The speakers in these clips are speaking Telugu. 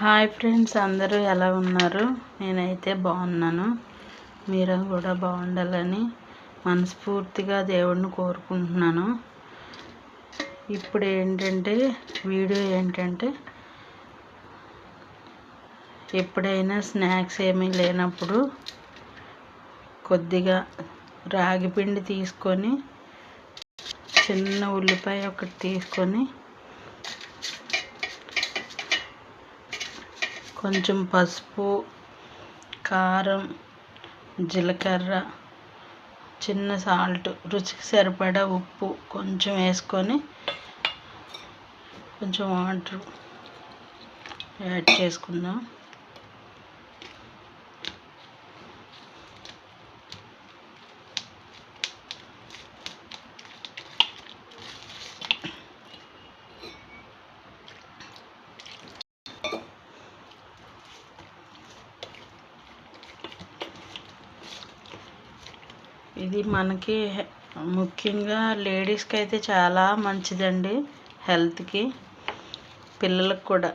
హాయ్ ఫ్రెండ్స్, అందరూ ఎలా ఉన్నారు? నేనైతే బాగున్నాను. మీరు కూడా బాగుండాలని మనస్ఫూర్తిగా దేవుడిని కోరుకుంటున్నాను. ఇప్పుడు వీడియో ఏంటంటే ఎప్పుడైనా స్నాక్స్ ఏమీ లేనప్పుడు కొద్దిగా రాగి పిండి తీసుకొని చిన్న ఉల్లిపాయ ఒకటి తీసుకొని కొంచెం పసుపు, కారం, జీలకర్ర, చిన్న సాల్ట్, రుచికి సరిపడా ఉప్పు కొంచెం వేసుకొని కొంచెం వాటర్ యాడ్ చేసుకుందాం. ఇది మనకి ముఖ్యంగా లేడీస్కి అయితే చాలా మంచిదండి, హెల్త్కి, పిల్లలకు కూడా.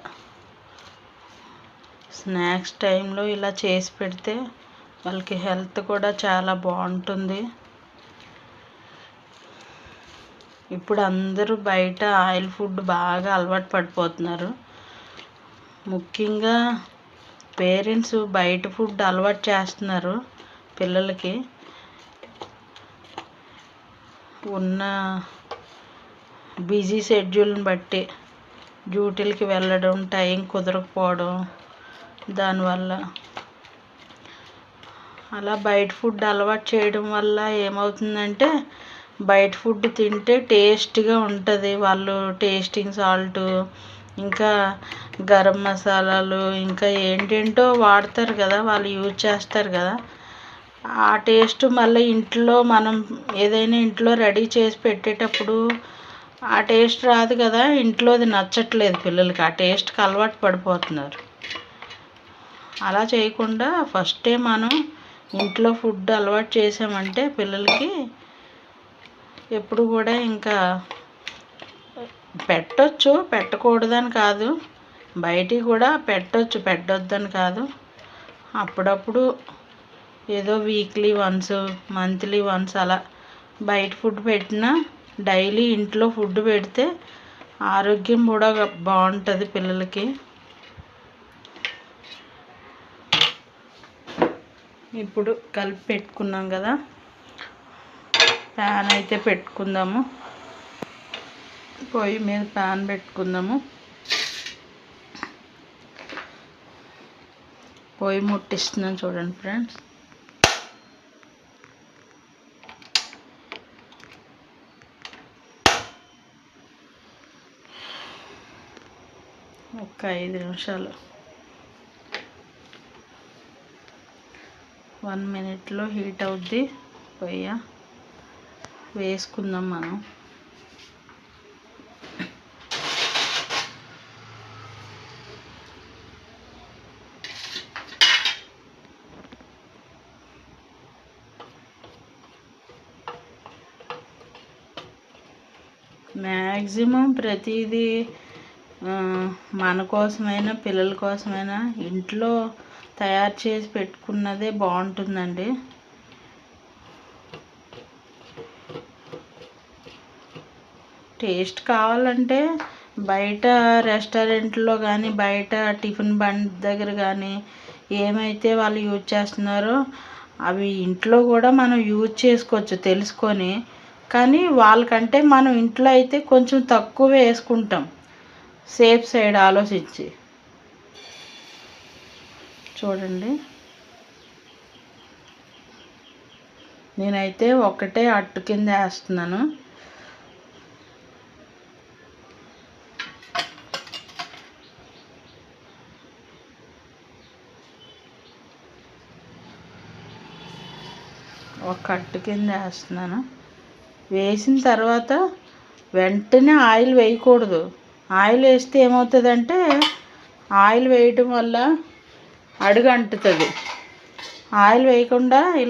స్నాక్స్ టైంలో ఇలా చేసి పెడితే వాళ్ళకి హెల్త్ కూడా చాలా బాగుంటుంది. ఇప్పుడు అందరూ బయట ఆయిల్ ఫుడ్ బాగా అలవాటు పడిపోతున్నారు. ముఖ్యంగా పేరెంట్స్ బయట ఫుడ్ అలవాటు చేస్తున్నారు పిల్లలకి. ఉన్న బిజీ షెడ్యూల్ని బట్టి డ్యూటీలకి వెళ్ళడం, టైం కుదరకపోవడం, దానివల్ల అలా బయట ఫుడ్ అలవాటు చేయడం వల్ల ఏమవుతుందంటే బయట ఫుడ్ తింటే టేస్ట్గా ఉంటుంది. వాళ్ళు టేస్టింగ్ సాల్ట్, ఇంకా గరం మసాలాలు, ఇంకా ఏంటేంటో వాడతారు కదా, వాళ్ళు యూజ్ చేస్తారు కదా. ఆ టేస్ట్ మళ్ళీ ఇంట్లో మనం ఏదైనా ఇంట్లో రెడీ చేసి పెట్టేటప్పుడు ఆ టేస్ట్ రాదు కదా. ఇంట్లోది నచ్చట్లేదు పిల్లలకి, ఆ టేస్ట్కి అలవాటు పడిపోతున్నారు. అలా చేయకుండా ఫస్టే మనం ఇంట్లో ఫుడ్ అలవాటు చేసామంటే పిల్లలకి ఎప్పుడు కూడా ఇంకా పెట్టొచ్చు, పెట్టకూడదని కాదు, బయటికి కూడా పెట్టొచ్చు, పెట్టొద్దని కాదు. అప్పుడప్పుడు ఏదో వీక్లీ వన్స్, మంత్లీ వన్స్ అలా బయట ఫుడ్ పెట్టినా డైలీ ఇంట్లో ఫుడ్ పెడితే ఆరోగ్యం కూడా బాగుంటుంది పిల్లలకి. ఇప్పుడు కలిపి పెట్టుకున్నాం కదా, ప్యాన్ అయితే పెట్టుకుందాము. పొయ్యి మీద ప్యాన్ పెట్టుకుందాము. పొయ్యి ముట్టిస్తున్నాను చూడండి ఫ్రెండ్స్. ఒక 5 నిమిషాలు, 1 మినిట్లో హీట్ అవుద్ది. పొయ్యి వేసుకుందాం మనం. మ్యాక్సిమం ప్రతిదీ మన కోసమైనా పిల్లల కోసమైనా ఇంట్లో తయారు చేసి పెట్టుకున్నదే బాగుంటుందండి. టేస్ట్ కావాలంటే బయట రెస్టారెంట్లో కానీ, బయట టిఫిన్ బండి దగ్గర కానీ ఏమైతే వాళ్ళు యూజ్ చేస్తున్నారో అవి ఇంట్లో కూడా మనం యూజ్ చేసుకోవచ్చు తెలుసుకొని. కానీ వాళ్ళకంటే మనం ఇంట్లో అయితే కొంచెం తక్కువ వేసుకుంటాం, సేఫ్ సైడ్ ఆలోచించి. చూడండి, నేనైతే ఒకటే అట్టు కింద వేస్తున్నాను. ఒక అట్టు కింద వేస్తున్నాను. వేసిన తర్వాత వెంటనే ఆయిల్ వేయకూడదు. ఆయిల్ వేస్తే ఏమవుతుందంటే ఆయిల్ వేయటం వల్ల అడుగు అంటుతుంది. ఆయిల్ వేయకుండా